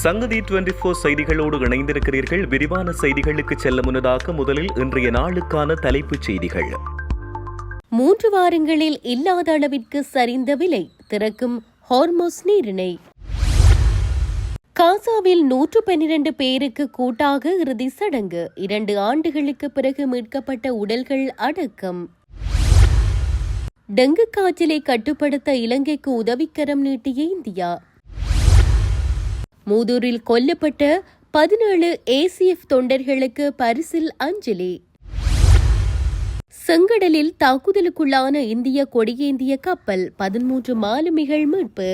சங்கதி 24 செய்திகளோடு இணைந்திருக்கிறீர்கள். விரிவான செய்திகளுக்கு செல்ல முன்னதாக முதலில் இன்றைய நாளுக்கான தலைப்புச் செய்திகள். 3 வாரங்களில் இல்லாத அளவிற்கு சரிந்த விலை, திறக்கும் ஹார்மோஸ் நீரிணை. காசாவில் 112 பேருக்கு கூட்டாக இறுதி சடங்கு. 2 ஆண்டுகளுக்கு பிறகு மீட்கப்பட்ட உடல்கள் அடக்கம். டெங்கு காய்ச்சலை கட்டுப்படுத்த இலங்கைக்கு உதவிக்கரம் நீட்டிய இந்தியா. மூதூரில் கொல்லப்பட்ட 17 ACF தொண்டர்களுக்கு பரிசில் அஞ்சலி. செங்கடலில் தாக்குதலுக்குள்ளான இந்திய கொடியேந்திய கப்பல், 13 மாலுமிகள் மீட்பு.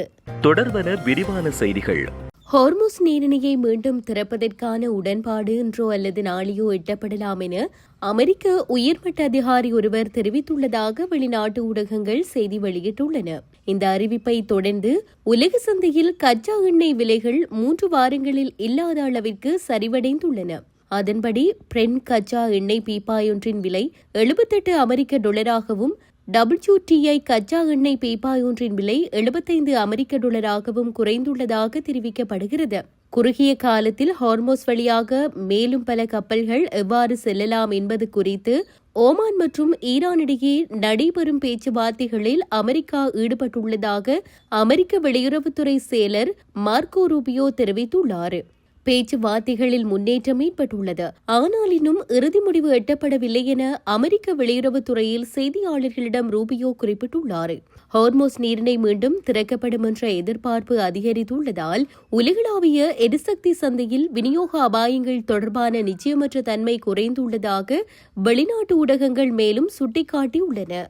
தொடர்வன விரிவான செய்திகள். ஹார்மோஸ் நீரிணையை மீண்டும் திறப்பதற்கான உடன்பாடு இன்றோ அல்லது நாளையோ எட்டப்படலாம் என அமெரிக்க உயர்மட்ட அதிகாரி ஒருவர் தெரிவித்துள்ளதாக வெளிநாட்டு ஊடகங்கள் செய்தி வெளியிட்டுள்ளன. இந்த அறிவிப்பை தொடர்ந்து உலக சந்தையில் கச்சா எண்ணெய் விலைகள் 3 வாரங்களில் இல்லாத அளவிற்கு சரிவடைந்துள்ளன. அதன்படி பிரெண்ட் கச்சா எண்ணெய் பீப்பாயொன்றின் விலை $78 WTI கச்சா எண்ணெய் பீப்பாய் ஒன்றின் விலை $75 குறைந்துள்ளதாக தெரிவிக்கப்படுகிறது. குறுகிய காலத்தில் ஹார்மோஸ் வழியாக மேலும் பல கப்பல்கள் எவ்வாறு செல்லலாம் என்பது குறித்து ஓமான் மற்றும் ஈரானிடையே நடைபெறும் பேச்சுவார்த்தைகளில் அமெரிக்கா ஈடுபட்டுள்ளதாக அமெரிக்க வெளியுறவுத்துறை செயலர் மார்க்கோ ரூபியோ தெரிவித்துள்ளார். பேச்சுவார்த்தைகளில் முன்னேற்றம் ஏற்பட்டுள்ளது, ஆனால் இன்னும் இறுதி முடிவு எட்டப்படவில்லை என அமெரிக்க வெளியுறவுத்துறையில் செய்தியாளர்களிடம் ரூபியோ குறிப்பிட்டுள்ளார். ஹார்மோஸ் நீரிணை மீண்டும் திறக்கப்படும் என்ற எதிர்பார்ப்பு அதிகரித்துள்ளதால் உலகளாவிய எரிசக்தி சந்தையில் விநியோக அபாயங்கள் தொடர்பான நிச்சயமற்ற தன்மை குறைந்துள்ளதாக வெளிநாட்டு ஊடகங்கள் மேலும் சுட்டிக்காட்டியுள்ளன.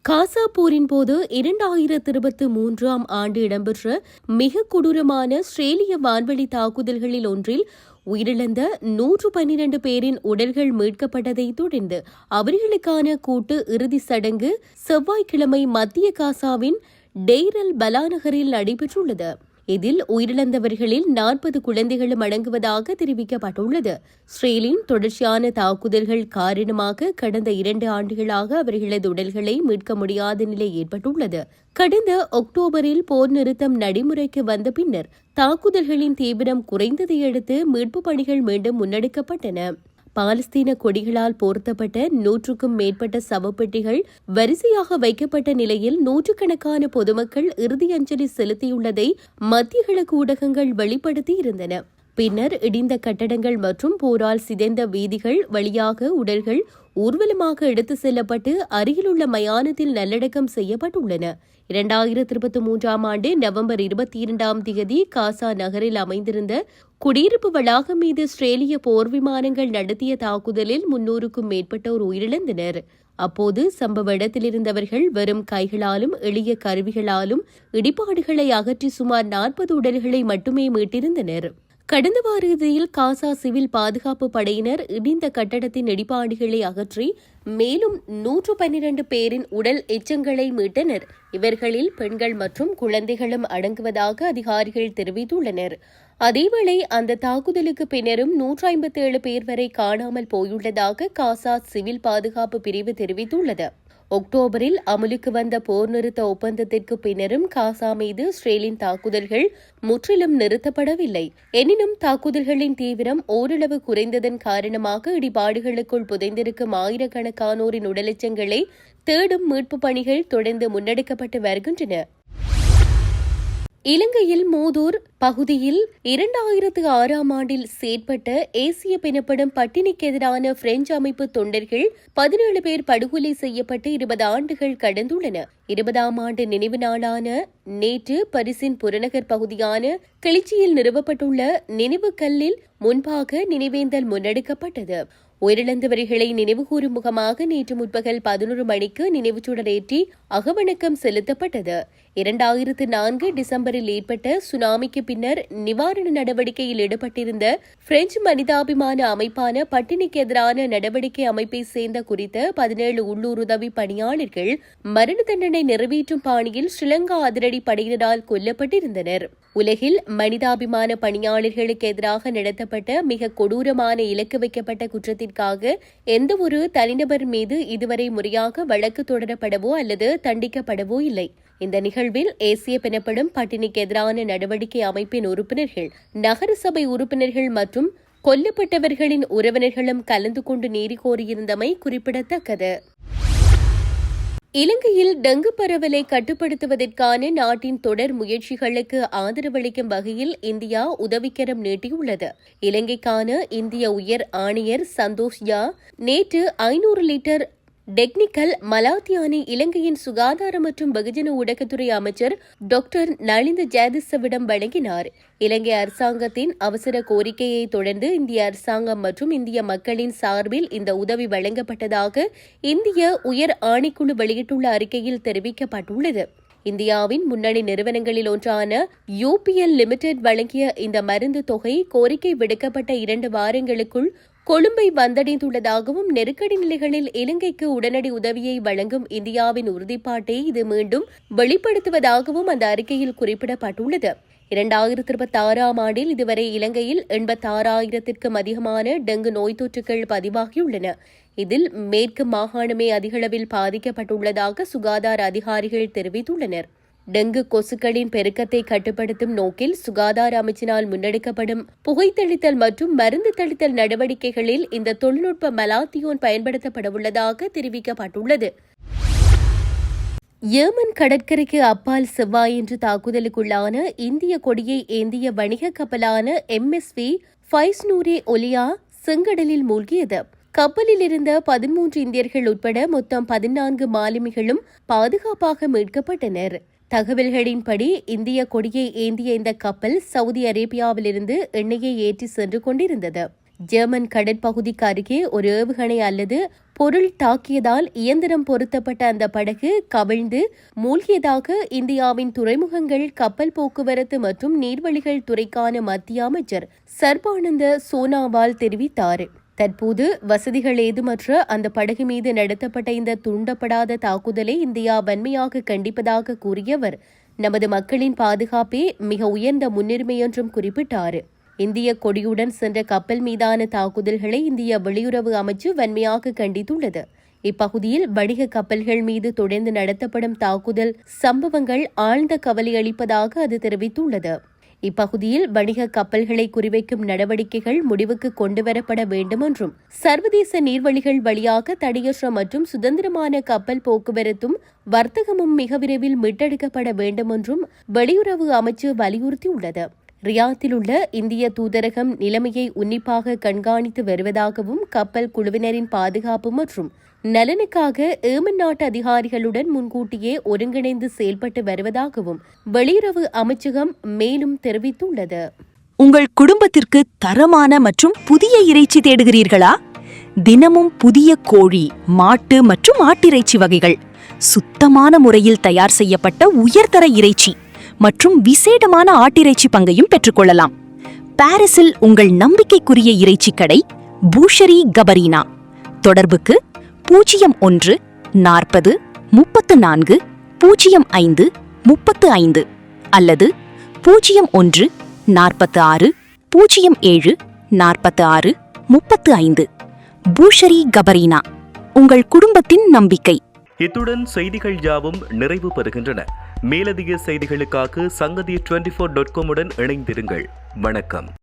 காசா போரின் போது 2023 ஆண்டு இடம்பெற்ற மிக கொடூரமான இஸ்ரேலிய வான்வெளி தாக்குதல்களில் ஒன்றில் உயிரிழந்த 112 பேரின் உடல்கள் மீட்கப்பட்டதை தொடர்ந்து அவர்களுக்கான கூட்டு இறுதி சடங்கு செவ்வாய்க்கிழமை மத்திய காசாவின் டெய்ர் அல் பலா நகரில் நடைபெற்றுள்ளது. இதில் உயிரிழந்தவர்களில் 40 குழந்தைகளும் அடங்குவதாக தெரிவிக்கப்பட்டுள்ளது. இஸ்ரேலின் தொடர்ச்சியான தாக்குதல்கள் காரணமாக கடந்த 2 ஆண்டுகளாக அவர்களது உடல்களை மீட்க முடியாத நிலை ஏற்பட்டுள்ளது. கடந்த அக்டோபரில் போர் நிறுத்தம் நடைமுறைக்கு வந்த பின்னர் தாக்குதல்களின் தீவிரம் குறைந்ததை அடுத்து மீட்பு பணிகள் மீண்டும் முன்னெடுக்கப்பட்டன. பாலஸ்தீன கொடிகளால் போர்த்தப்பட்ட 100க்கும் மேற்பட்ட சவப்பெட்டிகள் வரிசையாக வைக்கப்பட்ட நிலையில் நூற்றுக்கணக்கான பொதுமக்கள் இறுதி அஞ்சலி செலுத்தியுள்ளதை மத்திய கிழக்கு ஊடகங்கள் வெளிப்படுத்தியிருந்தன. பின்னர் இடிந்த கட்டடங்கள் மற்றும் போரால் சிதைந்த வீதிகள் வழியாக உடல்கள் ஊர்வலமாக எடுத்து செல்லப்பட்டு அருகிலுள்ள மயானத்தில் நல்லடக்கம் செய்யப்பட்டுள்ளன. 2023 ஆண்டு நவம்பர் 22 காசா நகரில் அமைந்திருந்த குடியிருப்பு வளாகம் மீது இஸ்ரேலிய போர் விமானங்கள் நடத்திய தாக்குதலில் 300க்கும் மேற்பட்டோர் உயிரிழந்தனர். அப்போது சம்பவ இடத்திலிருந்தவர்கள் வெறும் கைகளாலும் எளிய கருவிகளாலும் இடிபாடுகளை அகற்றி சுமார் 40 உடல்களை மட்டுமே மீட்டிருந்தனர். கடந்த வார இறுதியில் காசா சிவில் பாதுகாப்பு படையினர் இடிந்த கட்டடத்தின் இடிபாடுகளை அகற்றி மேலும் 112 பேரின் உடல் எச்சங்களை மீட்டனர். இவர்களில் பெண்கள் மற்றும் குழந்தைகளும் அடங்குவதாக அதிகாரிகள் தெரிவித்துள்ளனர். அதேவேளை அந்த தாக்குதலுக்கு பின்னரும் 157 பேர் வரை காணாமல் போயுள்ளதாக காசா சிவில் பாதுகாப்பு பிரிவு தெரிவித்துள்ளது. அக்டோபரில் அமலுக்கு வந்த போர் நிறுத்த ஒப்பந்தத்திற்கு பின்னரும் காசா மீது இஸ்ரேலின் தாக்குதல்கள் முற்றிலும் நிறுத்தப்படவில்லை. எனினும் தாக்குதல்களின் தீவிரம் ஓரளவு குறைந்ததன் காரணமாக இடிபாடுகளுக்குள் புதைந்திருக்கும் ஆயிரக்கணக்கானோரின் உடலெச்சங்களை தேடும் மீட்பு பணிகள் தொடர்ந்து முன்னெடுக்கப்பட்டு வருகின்றன. இலங்கையில் மூதூர் பகுதியில் 2006 ஆண்டில் செயற்பட்ட ACF எனப்படும் பட்டினிக்கு எதிரான பிரெஞ்சு அமைப்பு தொண்டர்கள் 17 பேர் படுகொலை செய்யப்பட்டு 20 ஆண்டுகள் கடந்துள்ளன. 20ஆம் ஆண்டு நினைவு நாளான நேற்று பரிசின் புறநகர் பகுதியான கிளிச்சியில் நிறுவப்பட்டுள்ள நினைவு கல்லில் முன்பாக நினைவேந்தல் முன்னெடுக்கப்பட்டது. உயிரிழந்தவர்களை நினைவுகூரும் முகமாக நேற்று முற்பகல் 11 மணிக்கு நினைவுச்சுடரேற்றி அகவணக்கம் செலுத்தப்பட்டது. 2004 டிசம்பரில் ஏற்பட்ட சுனாமிக்கு பின்னர் நிவாரண நடவடிக்கையில் ஈடுபட்டிருந்த பிரெஞ்சு மனிதாபிமான அமைப்பான பட்டினிக்கு எதிரான நடவடிக்கை அமைப்பை சேர்ந்த குறித்த 17 உள்ளூர் உதவி பணியாளர்கள் மரண தண்டனை நிறைவேற்றும் பாணியில் ஸ்ரீலங்கா அதிரடி படையினரால் கொல்லப்பட்டிருந்தனர். உலகில் மனிதாபிமான பணியாளர்களுக்கு எதிராக நடத்தப்பட்ட மிக கொடூரமான இலக்கு வைக்கப்பட்ட குற்றத்திற்காக எந்தவொரு தனிநபர் மீது இதுவரை முறையாக வழக்கு தொடரப்படவோ அல்லது தண்டிக்கப்படவோ இல்லை. இந்த நிகழ்வில் ஏசிஎப் எனப்படும் பட்டினிக்கு எதிரான நடவடிக்கை அமைப்பின் உறுப்பினர்கள், நகரசபை உறுப்பினர்கள் மற்றும் கொல்லப்பட்டவர்களின் உறவினர்களும் கலந்து கொண்டு நீதி கோரியிருந்தமை குறிப்பிடத்தக்கது. இலங்கையில் டெங்கு பரவலை கட்டுப்படுத்துவதற்கான நாட்டின் தொடர் முயற்சிகளுக்கு ஆதரவளிக்கும் வகையில் இந்தியா உதவிக்கரம் நீட்டியுள்ளது. இலங்கைக்கான இந்திய உயர் ஆணையர் சந்தோஷ் ஜா நேற்று 500 லிட்டர் டெக்னிக்கல் மலாத்தியானை இலங்கையின் சுகாதார மற்றும் வெகுஜன ஊடகத்துறை அமைச்சர் டாக்டர் நலிந்த ஜெயதிசவிடம் வழங்கினார். இலங்கை அரசாங்கத்தின் அவசர கோரிக்கையை தொடர்ந்து இந்திய அரசாங்கம் மற்றும் இந்திய மக்களின் சார்பில் இந்த உதவி வழங்கப்பட்டதாக இந்திய உயர் ஆணைக்குழு வெளியிட்டுள்ள அறிக்கையில் தெரிவிக்கப்பட்டுள்ளது. இந்தியாவின் முன்னணி நிறுவனங்களில் ஒன்றான UPL லிமிடெட் வழங்கிய இந்த மருந்து தொகை கோரிக்கை விடுக்கப்பட்ட 2 வாரங்களுக்குள் கொழும்பை வந்தடைந்துள்ளதாகவும் நெருக்கடி நிலைகளில் இலங்கைக்கு உடனடி உதவியை வழங்கும் இந்தியாவின் உறுதிப்பாட்டை இது மீண்டும் வெளிப்படுத்துவதாகவும் அந்த அறிக்கையில் குறிப்பிடப்பட்டுள்ளது. 2026ஆம் ஆண்டில் இதுவரை இலங்கையில் 86,000த்திற்கும் அதிகமான டெங்கு நோய் தொற்றுகள் பதிவாகியுள்ளன. இதில் மேற்கு மாகாணமே அதிகளவில் பாதிக்கப்பட்டுள்ளதாக சுகாதார அதிகாரிகள் தெரிவித்துள்ளனர். டெங்கு கொசுக்களின் பெருக்கத்தை கட்டுப்படுத்தும் நோக்கில் சுகாதார அமைச்சினால் முன்னெடுக்கப்படும் புகைத்தளித்தல் மற்றும் மருந்து தெளித்தல் நடவடிக்கைகளில் இந்த தொழில்நுட்ப மலாத்தியோன் பயன்படுத்தப்படவுள்ளதாக தெரிவிக்கப்பட்டுள்ளது. ஏமன் கடற்கரைக்கு அப்பால் செவ்வாயன்று தாக்குதலுக்குள்ளான இந்திய கொடியை ஏந்திய வணிக கப்பலான MSV ஃபைஸ்னூரே ஒலியா செங்கடலில் மூழ்கியது. கப்பலில் இருந்த 13 இந்தியர்கள் உட்பட மொத்தம் 14 மாலுமிகளும் பாதுகாப்பாக மீட்கப்பட்டனர். தகவல்களின்படி இந்திய கொடியை ஏந்திய இந்த கப்பல் சவுதி அரேபியாவிலிருந்து எண்ணெயை ஏற்றி சென்று கொண்டிருந்தது. ஜெர்மன் கடற்பகுதிக்கு அருகே ஒரு ஏவுகணை அல்லது பொருள் தாக்கியதால் இயந்திரம் பொருத்தப்பட்ட அந்த படகு கவிழ்ந்து மூழ்கியதாக இந்தியாவின் துறைமுகங்கள், கப்பல் போக்குவரத்து மற்றும் நீர்வழிகள் துறைக்கான மத்திய அமைச்சர் சர்பானந்த சோனாவால் தெரிவித்தார். தற்போது வசதிகள் ஏதுமற்ற அந்த படகு மீது நடத்தப்பட்ட இந்த துண்டப்படாத தாக்குதலை இந்தியா வன்மையாக கண்டிப்பதாக கூறியவர், நமது மக்களின் பாதுகாப்பே மிக உயர்ந்த முன்னுரிமை என்றும் குறிப்பிட்டார். இந்திய கொடியுடன் சென்ற கப்பல் மீதான தாக்குதல்களை இந்திய வெளியுறவு அமைச்சு வன்மையாக கண்டித்துள்ளது. இப்பகுதியில் வணிக கப்பல்கள் மீது தொடர்ந்து நடத்தப்படும் தாக்குதல் சம்பவங்கள் ஆழ்ந்த கவலை அளிப்பதாக அது தெரிவித்துள்ளது. இப்பகுதியில் வணிக கப்பல்களை குறிவைக்கும் நடவடிக்கைகள் முடிவுக்கு கொண்டுவரப்பட வேண்டும் என்றும், சர்வதேச நீர்வழிகள் வழியாக தடையற்ற மற்றும் சுதந்திரமான கப்பல் போக்குவரத்தும் வர்த்தகமும் மிக விரைவில் மீட்டெடுக்கப்பட வேண்டும் என்றும் வெளியுறவு அமைச்சு வலியுறுத்தியுள்ளது. ரியாத்தில் உள்ள இந்திய தூதரகம் நிலைமையை உன்னிப்பாக கண்காணித்து வருவதாகவும், கப்பல் குழுவினரின் பாதுகாப்பு மற்றும் நலனுக்காக ஏமன் நாட்டு அதிகாரிகளுடன் முன்கூட்டியே ஒருங்கிணைந்து செயல்பட்டு வருவதாகவும் வெளியுறவு அமைச்சகம் மேலும் தெரிவித்துள்ளது. உங்கள் குடும்பத்திற்கு தரமான மற்றும் புதிய இறைச்சி தேடுகிறீர்களா? தினமும் புதிய கோழி, மாட்டு மற்றும் ஆட்டிறைச்சி வகைகள், சுத்தமான முறையில் தயார் செய்யப்பட்ட உயர்தர இறைச்சி மற்றும் விசேடமான ஆட்டிறைச்சி பங்கையும் பெற்றுக்கொள்ளலாம். பாரிஸில் உங்கள் நம்பிக்கைக்குரிய இறைச்சி கடை பூஷரி கபரீனா. தொடர்புக்கு 01 40 34 05 35 அல்லது 01 46 07 46 35. பூஷரி கபரீனா, உங்கள் குடும்பத்தின் நம்பிக்கை. இத்துடன் செய்திகள் யாவும் நிறைவு பெறுகின்றன. மேலதிக செய்திகளுக்காக சங்கதி 24.com உடன் இணைந்திருங்கள். வணக்கம்.